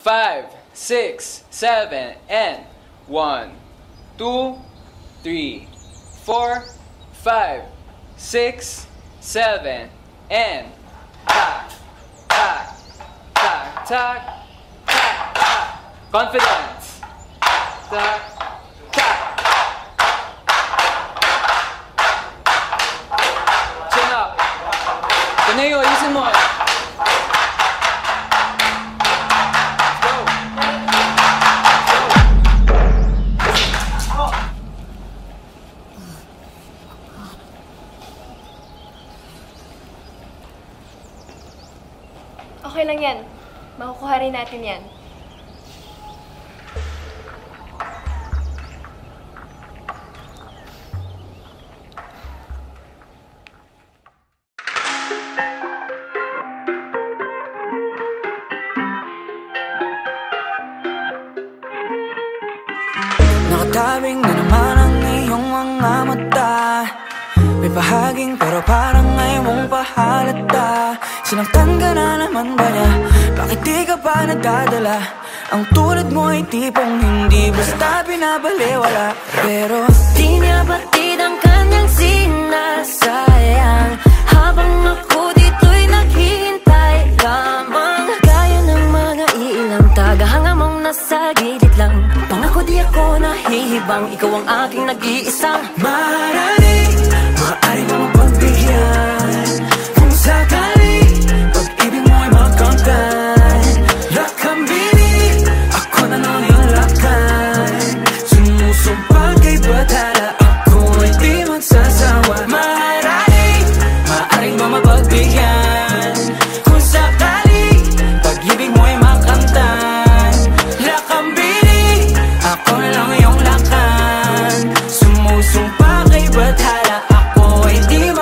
5, 6, 7, and 1, 2, 3, 4, 5, 6, 7, and tak, tak, tak, tak, tak, tak. Confidence. Tak, tak. Chin up. Taneo, ayusin mo. Okay lang yan. Makukuha rin natin yan. Nakatabing na naman ang iyong mga mata. May bahaging pero parang ngayon mong pahalata. Sinaktan ka na naman ba niya? Bakit di ka pa nadadala? Ang tulad mo ay tipong hindi basta binabaliwala. Pero di niya batid ang kanyang sinasayang, habang ako dito'y naghihintay lamang. Gaya ng mga iilang tagahanga mong nasa gilid lang. Pangako di ako nahihibang, ikaw ang aking nag-iisang maaaring mo mapagbigyan. Kung sakali pag-ibig mo ay makamtan, lakambili ako na lang yung lakan. Sumusumpa kay batala, ako ay di magsasawa. Maaaring mo mapagbigyan. Kung sakali pag-ibig mo ay makamtan, lakambili ako na lang yung lakan. Sumusumpa kay batala,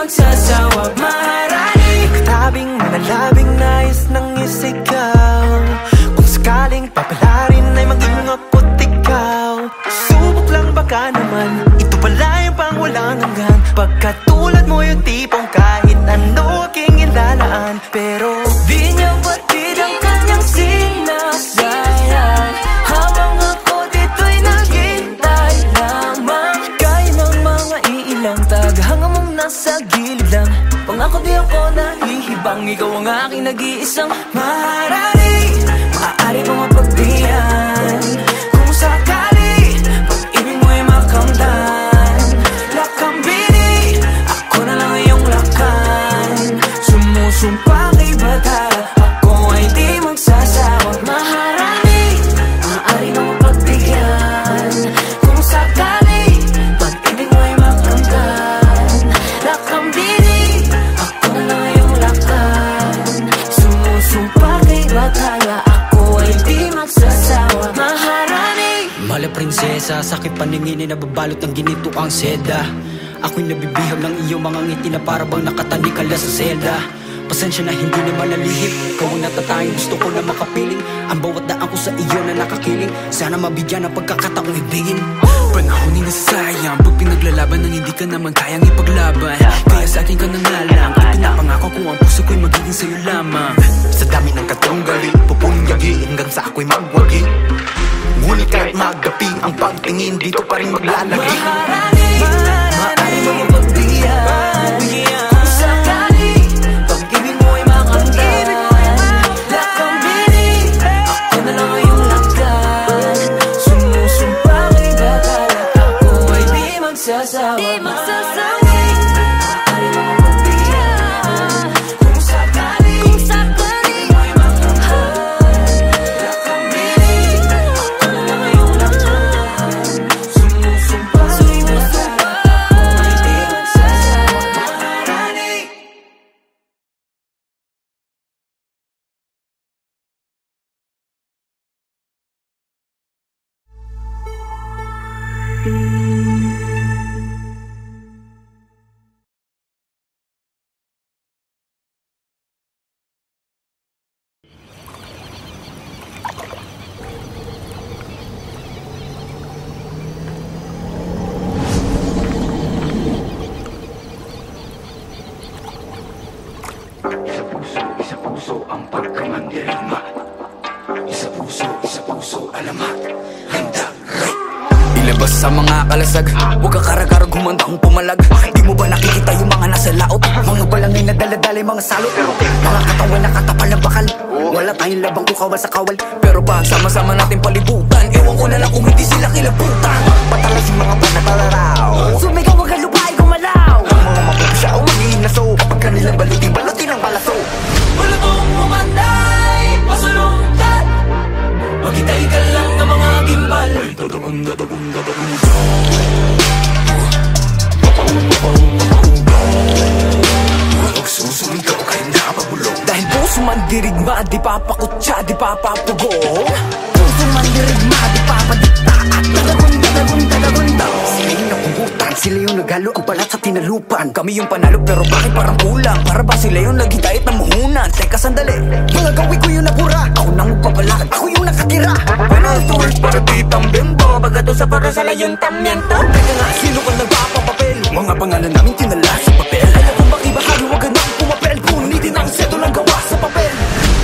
magsasawa. Maaaring ikatabing nalabing nais ng isigaw. Kung sakaling papalarin ay maging ako't ikaw. Subok lang baka naman, ito pala yung pang walang hanggan. Pagkatulad mo yung tipong kahit ano aking ilalaan. Pero di niya batid ang kanyang sinasayang, habang ako dito'y naghintay lamang. Gaya ng mga iilang tagahanga mong nasa gilid lang. Pangako di ako nahihibang, ikaw ang aking nag-iisang maaari mo mapagbigyan. Kung sakali pag-ibig mo ay makamtan, lakambili ako na lang iyong lakan. Sumusumpa kay batala, ako ay di magsasawa. Maaari mo mapagbigyan. Kung sakali pag-ibig mo ay makamtan, lakambili ako na lang iyong lakan. Sumusumpa kay batala, ako ay di magsasawa. Mala prinsesa, sakit paningin na babalot ng ginito ang seda. Ako'y nabibihag ng iyong mga ngiti na para bang nakatanikala sa selda. Pasensya na hindi naman nalihip, ikaw ang natatanging gusto ko na makapiling. Ang bawat daan ko sa iyo na nakakiling, sana mabigyan ng pagkakataong ibigin. Panahon ay nasasayang pag pinaglalaban ng hindi ka naman kayang ipaglaban. Kaya sa akin ka na nga lang, ipinapangako ko ang puso ko'y magiging sa'yo lamang. Sa dami ng katunggali, pupunyagi hanggang sa ako'y magwagi. Ngunit kahit magapi ang pagtingin, dito pa rin maglalagi. Maaari mo mapagbigyan. Kung sakali pag-ibig mo ay makamtan, lakambili ako na lang iyong lakan. Sumusumpa kay batala, ako ay di magsasawa. Maaari mo mapagbigyan. Kung sakali pag-ibig mo ay makamtan, lakambili ako na lang iyong lakan. Sumusumpa kay batala, ako ay di magsasawa. Isa puso ang pagkamandirigma. Isa puso puso, alamat, handa, right. Ilabas sa mga kalasag, huwag kang karagarag, humanda kong pumalag. Di mo ba nakikita yung mga nasa laot? Mga balangay na daladalay, mga salot. Mga katawan na katapal ng bakal. Wala tayong labang kukawal sa kawal. Pero pag sama-sama natin palibutan, ewan ko na lang kung hindi sila kilabutan. Patalas yung mga panataraw, Sumigaw wag ang lupay gumalaw. ang mga mapupusya o magiging naso, kapag kanilang balutin ang balaso. Wala kong umanday, masulungkat. Maghintay ka lang ng mga gimbal. Susumigaw kahit napabulong. Dahil puso man dirigma, di papakutsa, di papapugong. Puso man dirigma, di papadikta, at dadagunda. Sila yung nakugutan, sila yung naghalo ang balat sa tinalupan. Kami yung panalo pero bakit parang kulang? Para ba sila yung naghintay at namuhunan? Teka sandali, Mga gawi ko yung nabura, ako nang magpapalag, ako yung nakatira. Panatures para ditang bimbo, bagato sa para sa layong tamyento. Teka nga, sino ka nagpapapapel? Mga pangalan namin tinala sa papel. Alam kong bang ibahagi, wag ka nang pumapel. Punitin ang seto lang gawa sa papel.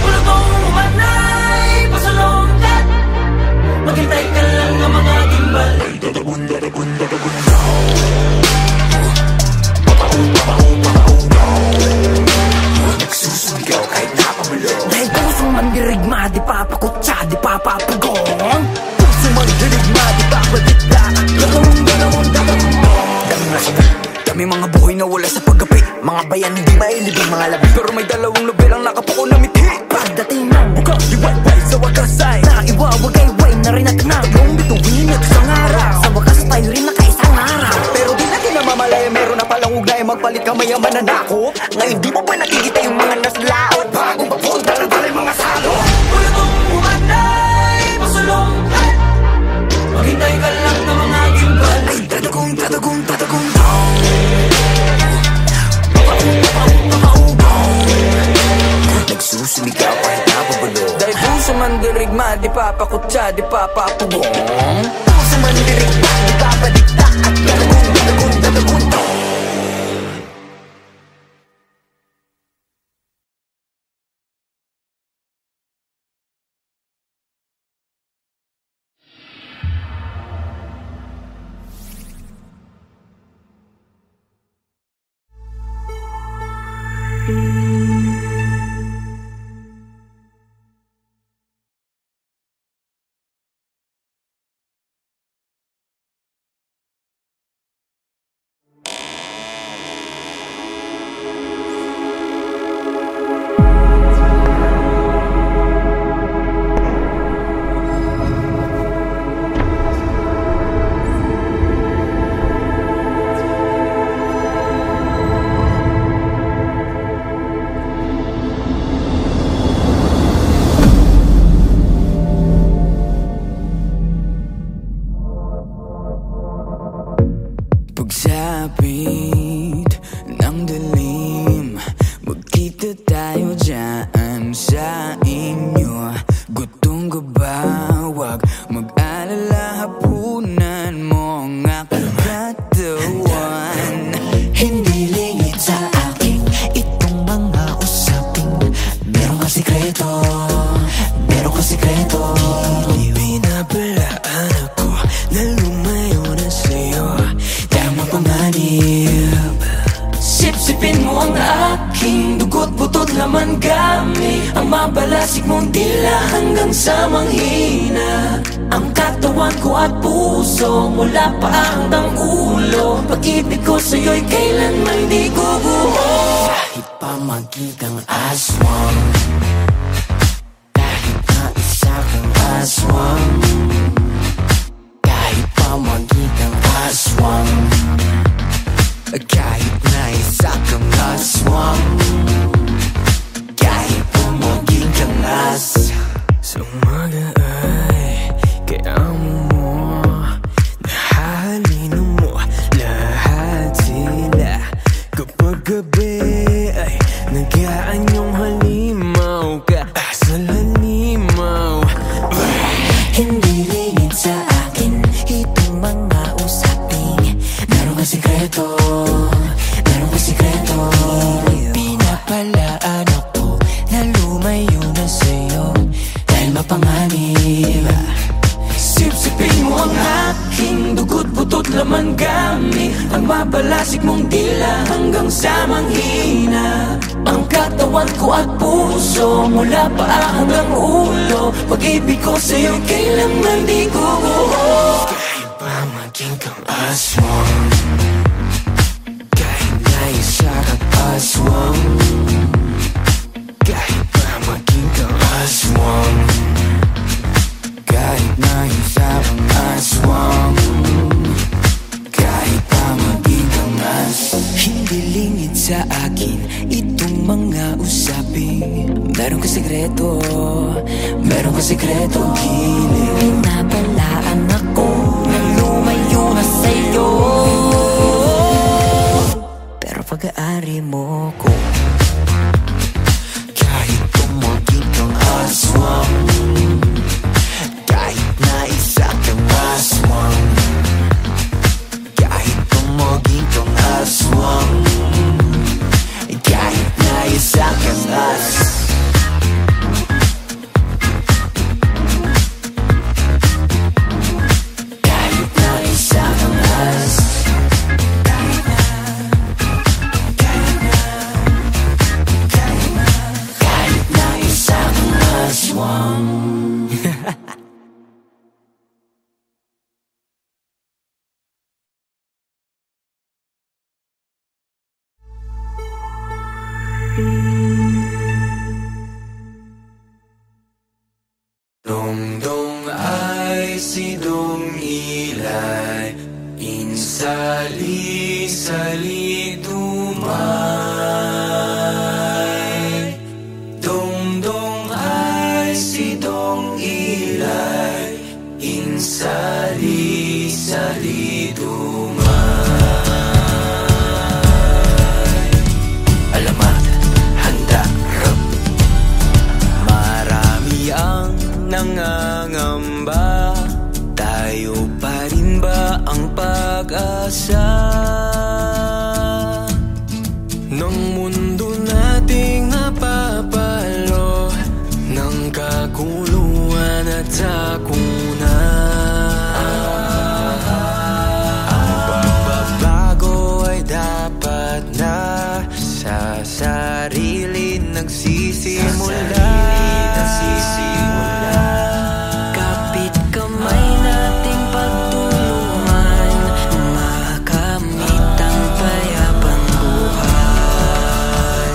Wala kong umanay, pasalongkat. Maghintay ka lang ng mga gimbal. Nagsusumigaw kahit napabulong. Dahil puso man dirigma, di papakutsa, di papapugong. Puso man dirigma, di papadikla, kami mga buhay na wala sa paggapi. Mga bayan hindi mailibing mga labi. Pero may dalawang nobel ang nakapuko na mithi. Pagdating ng buka, liwayway sa wakas ay naiwawagayway na rin natin ang tatlong bituin at isang araw. Sa wakas tayo rin nakaisang araw. Pero di natin namamalaya, meron na palang ugnay. Magpalit ka maya mananakot. Ngayon di mo ba nakikita yung mga naslaot? Bago magpunta ng dali mga salo. Wala kong umanay, masulongkat. Maghintay ka lang ng mga gimbal. Ay dadagong nagsusumigaw kahit napabulong. Dahil puso man dirigma, di papakutsa, di papapugong. Puso man dirigma, di papadikta, at dadagong. Pagsapit ng dilim, magkita tayo dyan sa inyo. Gutong gabawag, mag-alala, hapunan mo ang aking katawan. Hindi lingid sa akin itong mga usaping meron ka sikreto, meron ka sikreto. Binabalaan ako na lumayo na sa'yo. Panganib, Sipsipin mo ang aking dugo't butot laman gamit. Ang mabalasik mong dila hanggang sa manghina. Ang katawan ko at puso mula pa hanggang ulo. Pag-ibig ko sa'yo'y kailanman di guguho. kahit pa magkitang aswang, kahit na isa kang aswang, kahit pa magkitang aswang, kahit na isa kang aswang, kahit pumagin kang as. Sa umaga ay kailangan mo, nahalino mo lahat sila. Kapag gabi ay nag-aanyong halimaw ka sa halimaw. Hindi lingid sa akin itong mga usaping meron ka sikreto, meron ka sikreto. Pinapalaan ako na lumayo na sa'yo dahil mapanganib. Buong dugo't butot laman gamit ang mabalasik mong dila hanggang sa manghina. Ang katawan ko at puso, mula paa hanggang ulo, pag-ibig ko sa'yo kailanman di guguho. Kahit pa maging kang aswang, kahit na isa kang aswang, kahit pa maging kang aswang, kahit na isa kang aswang, kahit pa maging kang aswang. Hindi lingid sa akin itong mga usapin. Meron ka sekreto, meron ka sekretong hiling. Nabalaan ako na lumayo na sa'yo, pero pag-aari mo ko. Kahit tumagin kang aswang, kahit na isa kang aswang, kahit tumagin kang aswang, kahit na isa kang aswang. Dongdong ay si Dong Ilay, insali-sali tumay. Dongdong ay si Dong Ilay, insali-sali tumay. Alamat, handa, rap. Marami ang nangangamba, tayo pa rin ba ang pag-asa ng mundo nating napapalo ng kaguluhan at sakunan? Ang pagbabago ay dapat na sa sarili nagsisimula. Kapit kamay nating pagtulungan, makamit ang payapang buhay.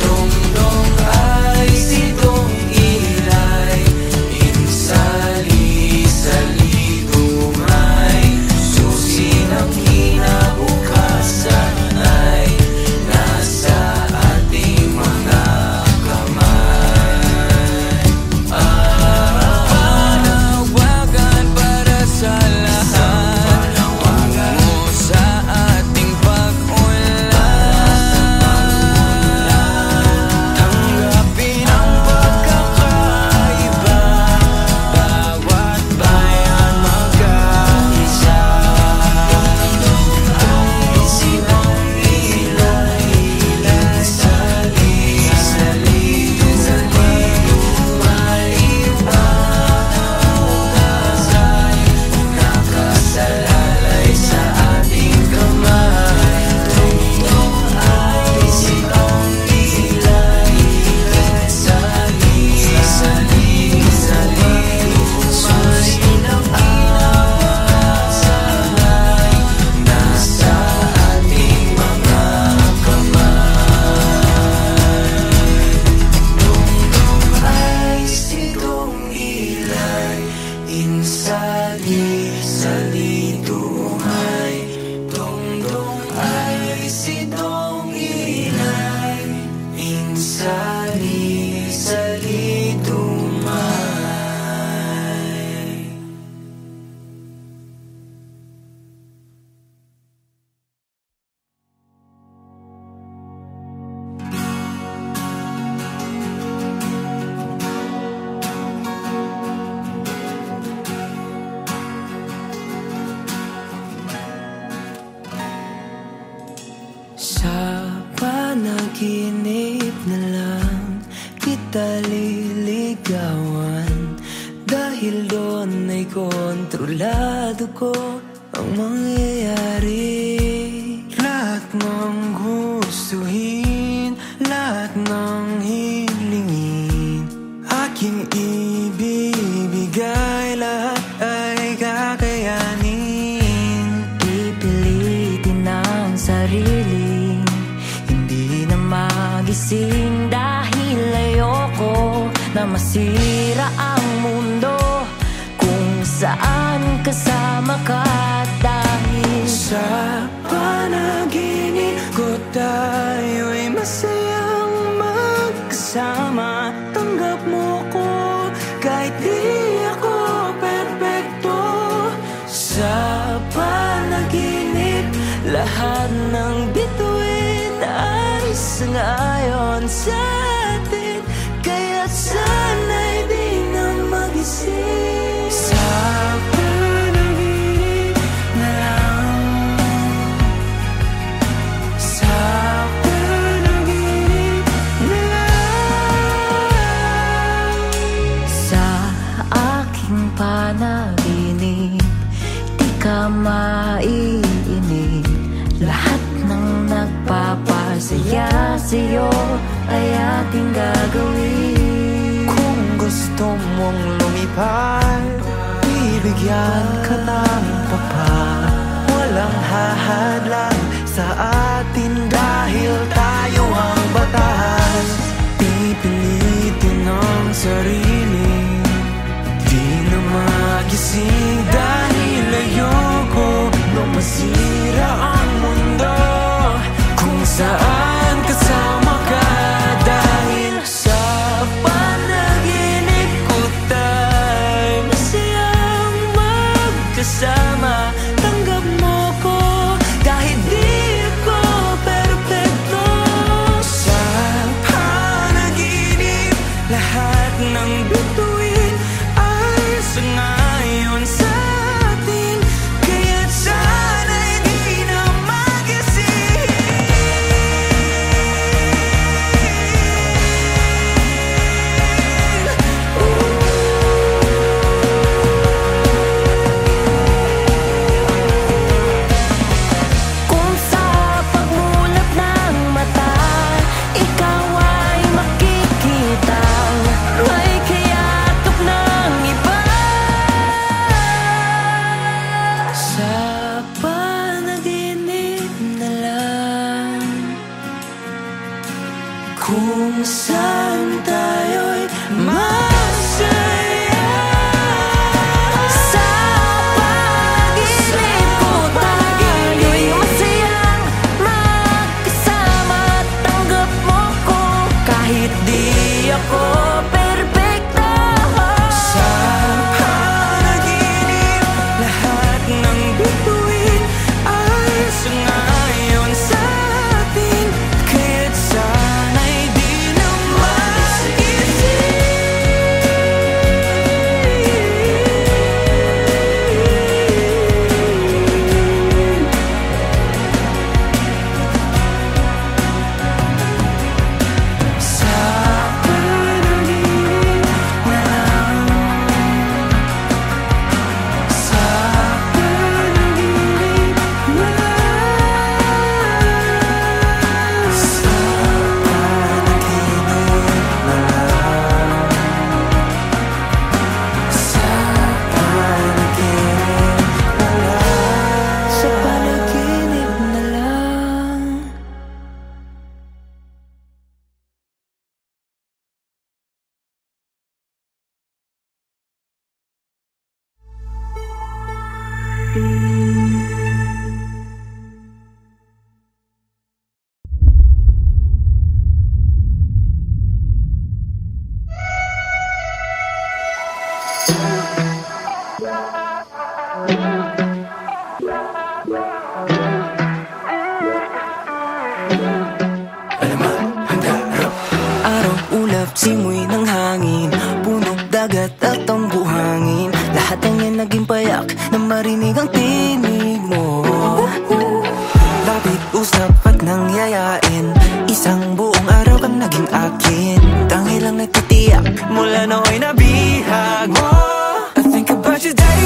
Dongdong ay si Dong Ilay, insali-sali tumay. Susi ng kinabukasan ay nasa ating mga panaginip na lang kita liligawan. Dahil doon ay Di kontrolado ko ang mangyayari. Lahat ng gustuhin, lahat ng hilingin, aking ibibigay, lahat ay kakayanin. Pipilitin ang sarili, hindi na magising, dahil ayoko na masira ang mundo kung saan kasama ka. Dahil sa panaginip ko tayo'y masayang magkasama. Tanggap mo ko kahit di ako perfecto. Sa panaginip lahat ng bituin ay sangayon sa atin, kaya sana'y di na magising. Sa panaginip na lang, sa panaginip na lang. Sa aking panaginip, di ka maiinip. Lahat ng nagpapasaya sa'yo ay ating gagawin. Kung gusto mong lumipad, bibigyan ka ng papa. Walang hahadlang sa atin dahil tayo ang batas. Pipilitin ang sarili, di na magising, dahil ayoko na masira ang mundo kung saan kasama ka. Dahil sa panaginip ko tayo masayang magkasama. Tanggap mo ko kahit di ko perfecto. Sa panaginip lahat ng bituin ay sangayon sa atin, kaya't sana'y di na magising. Kung sa pagmulat ng mata ikaw ay makikita, may kayatok ng iba. Sa panaginip na lang, kung saan tayo'y masaya. Sa panaginip ko tayo'y masayang magkasama. Tanggap mo ko kahit di ako perfecto. Sa panaginip lahat ng bituin ay sangayon sa atin, kaya't sana'y di na magising. Sa panaginip na lang, sa panaginip na lang, sa panaginip na lang, sa panaginip na lang, sa panaginip na lang. Araw, ulap, simoy ng hangin, punog, dagat at ang buhangin. Lahat ng yan naging payak na marinig ang tinig mo. Lapit, usap at nangyayain, isang buong araw kang naging akin. Tanging lang nagtitiyak mula nooy nabihag mo. I think about you day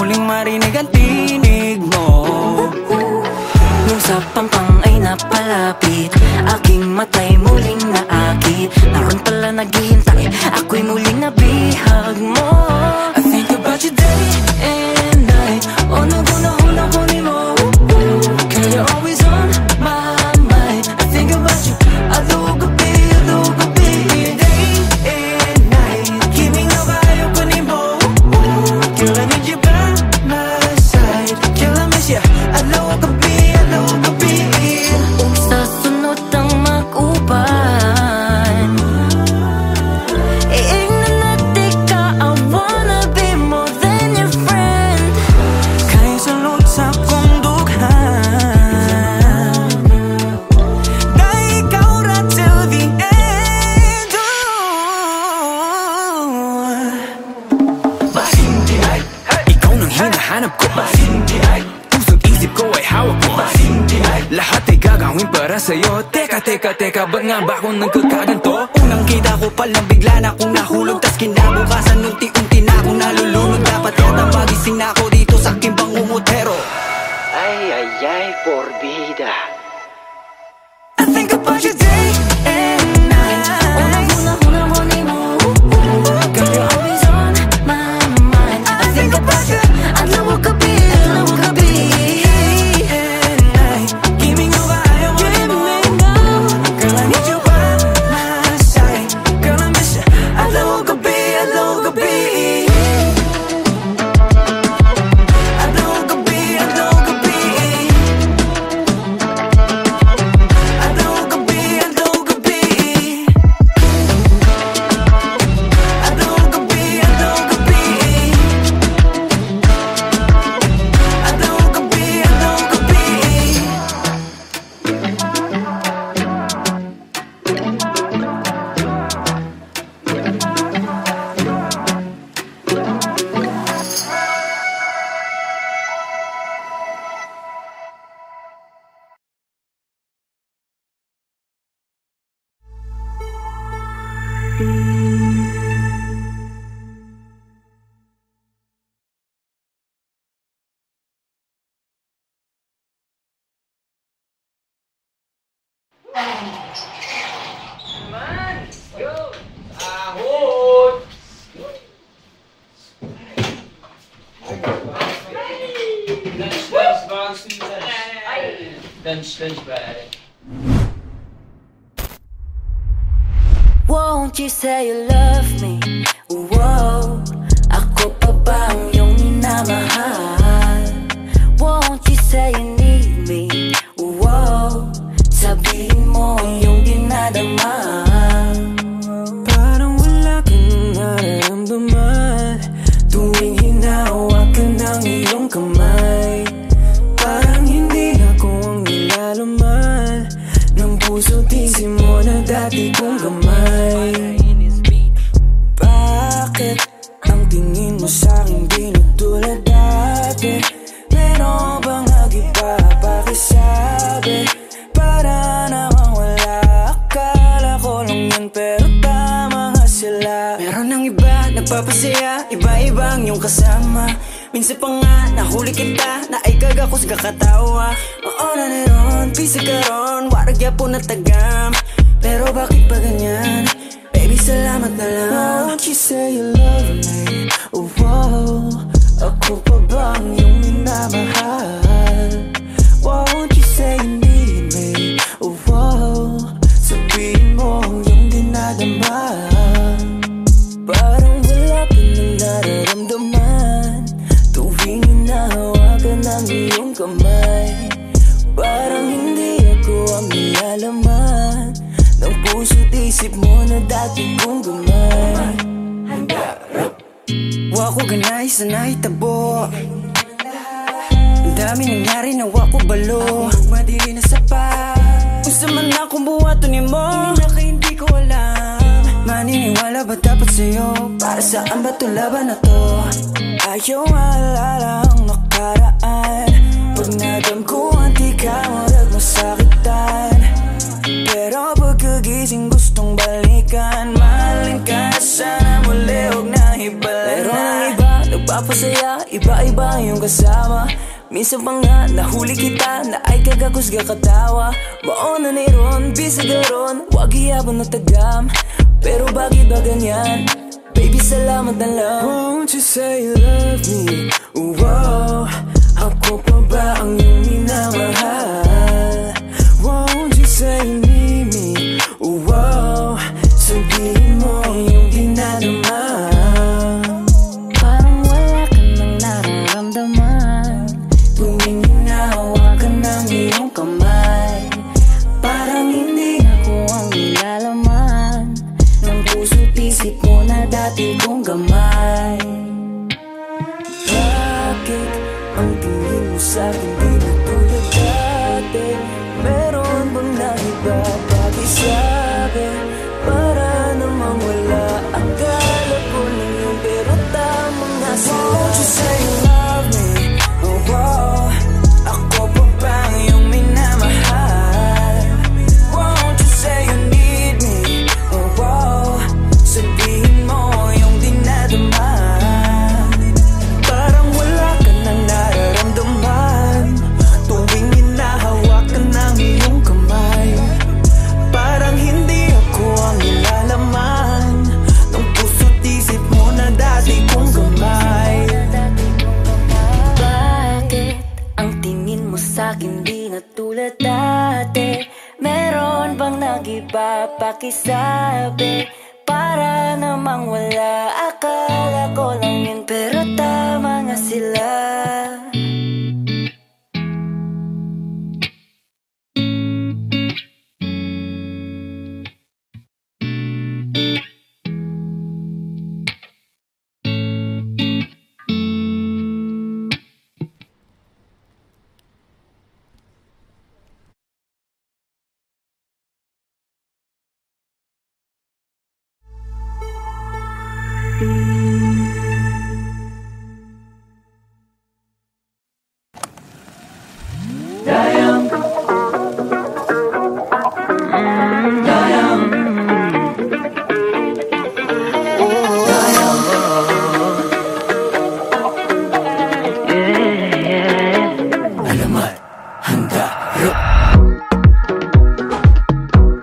muling marinig ang tinig mo. Nung sa pampang ay napalapit, aking matay muling naakit. Naroon pala naghihintay, ako'y muling nabihag mo. I think about you day and night. Oh, nagunahon ako ni mo, girl, you're always on my mind. I think about you, alugabi, day and night. Giving up, ayaw ko ni mo, girl, I need you by my side. Girl, I miss you, alugabi. Kung sa sunod ang mag-uban, iignan ka, I wanna be more than your friend. Kaya sulod sa kong dughan, dahil ikaw ra till the end. Masindi ay, ikaw nang hinahanap ko. Masindi ay, puso't isip ko ay hawak mo. Masindi ay, lahat ay gagawin para sa'yo. Teka, ba't nga ba ako nagkakaganto? Unang kita ko palang bigla na akong nahulog, tas kinabukasan unti-unti na akong nalulunod. Dapat yata magising na ako dito sa aking bangungutero. Ay, porbida. I think about you day and night. Una-una mo ni mo, girl, you're always on my mind. I think about you, adlaw gabi, And night, giving you ayaw mo ni mo. Girl, I need you by my side. Girl, I miss you, adlaw gabi. Adlaw gabi, adlaw gabi. Adlaw gabi, adlaw gabi. Adlaw gabi, adlaw gabi. Adlaw gabi, adlaw gabi. Lunch ba? Won't you say you love me? Whoa, ako pa ba ang iyong minamahal? Won't you say you need me? Whoa, sabihin mo ang iyong dinadama. Parang wala kang nararamdaman tuwing hinahawakan ng iyong kamay. Parang hindi ako ang nilalaman ng puso't isip mo na dati kong gamay. Bakit ang tingin mo sa'kin di na tulad dati? Meron bang nag-iba pakisabi? Para namang wala, akala ko lang yan pero tama nga sila. Meron ng iba nagpapasaya, iba-iba ang iyong kasama. Minsan pa nga nahuli kita, naikag ako sa kakatawa. Oo na niron, pisag ka ron, warag yapo na tagam. Pero bakit pa ganyan? Baby, salamat na lang. Won't you say you love me? Whoa, ako pa ba ang iyong minamahal? Won't you say you need me? Whoa, sabihin mo ang iyong dinadama. Parang wala ka nang nararamdaman tuwing hinahawakan ng iyong kamay. Parang hindi ako ang nilalaman ng puso't isip mo na dati kong gamay. Wako ganay sa nahitabo, ang dami nangyari na wako balo. Madili na sapat, kung saan man akong buhato ni mo, hindi ko alam. Maniniwala ba dapat sa'yo? Para saan ba itong laban na to? Ayaw maalala ang nakaraan, pag nadam ko anti ka marag masakitan. Pero pagkagising gustong balikan, mahalin ka sana muli, huwag na hibala. Pero ang iba nagpapasaya, iba-iba ba yung kasama? Minsan pa nga nahuli kita na ay kagakusga katawa. Mauna ni ron, bisa garon, wag iyabon na tagam. Pero bakit ba ganyan? Baby, salamat na lang. Won't you say you love me? Wow, ako pa ba ang iyong minamahal? Won't you say you need me? Wow, sabihin mo yung dinadaman. Parang wala ka nang nararamdaman tuwing hinahawakan ng iyong kamay. Parang hindi ako ang nilalaman ng puso't isip mo na dati kong gamay. Bakit ang tingin mo sa'kin di na tulad dati? Meron bang naiba pakisabi? Para namang wala, akala ko lang yun pero tama nga sila. Won't you say you love me? Oh, wow, ako pa ba ang iyong minamahal? Won't you say you need me? Oh, wow, sabihin mo yung dinadaman. Parang wala ka nang nararamdaman tuwing hinahawakan ng iyong kamay. Parang hindi ako ang nilalaman ng puso't isip mo na dati kong gamay. Bakit ang tingin mo sa'kin di na tulad dati? Meron bang nag-iba pakisabi? Para namang wala, akala ko lang yun pero tama nga sila.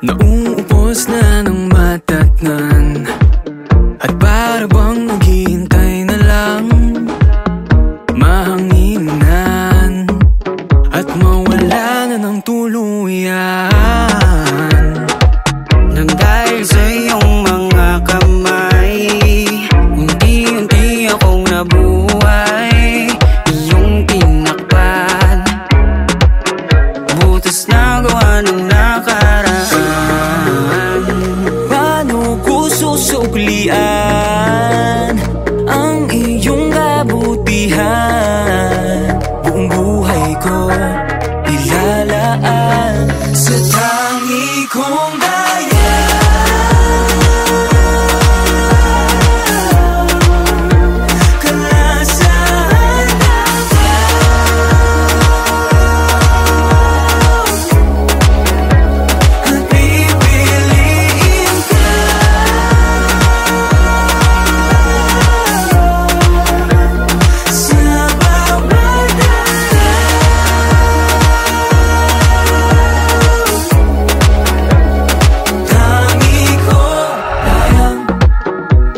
Nauubos na ng matatnan at para bang naghihintay na lang mahanginan at mawala na ng tuluyan. Nang dahil sa iyong mga kamay, unti-unti akong nabuhay. Iyong tinakpan, butas na gawa ng nakaraan. Paano ko susuklian ang iyong kabutihan? Buong buhay ko ilalaan sa tangi kong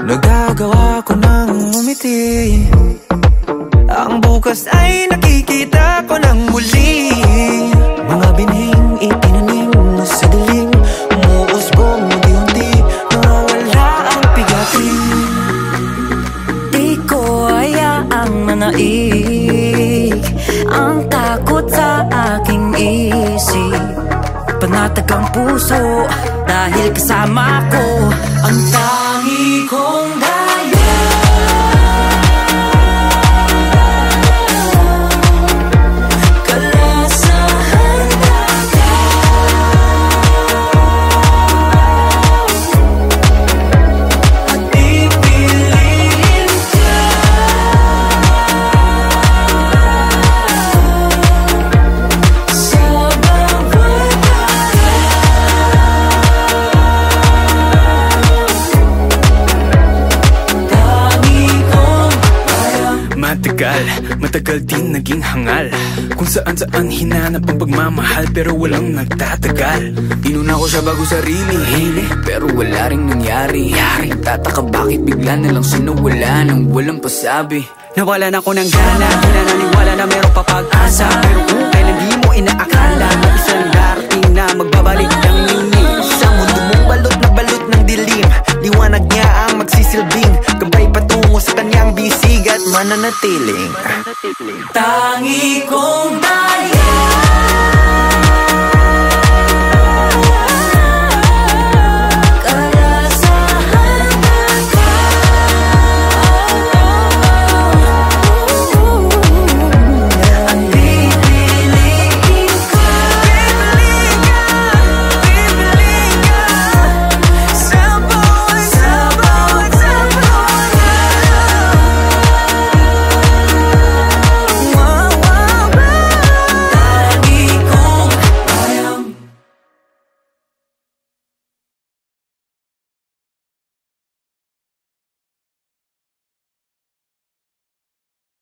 nagagawa ko nang umiti. Ang bukas ay nakikita ko ng muli. Mga binhing itinanim sa dilim, umuusbong unti-unti, nawawala ang pigatin. Di ko hayaang manaig ang takot sa aking isip. Panatag ang puso dahil kasama ko ang tangi kong daya. Kalasahan at pipiliin ka sa bawat matagal din naging hangal. Kung saan-saan hinanap ang pagmamahal, pero walang nagtatagal. Inuna ko siya bago sarili, pero wala ring nangyari. Tataka bakit bigla na lang siya nawala nang walang pasabi. Nawalan ako ng gana, di na naniwala na meron pa pag-asa. Pero kung kailan di mo inaakala na isang darating na magbabalik ng ningning. Sa mundo mong balot na balot ng dilim, liwanag niya ang magsisilbing gabay patungo sa kanyang bisig at mananatiling. Tangi kong tayo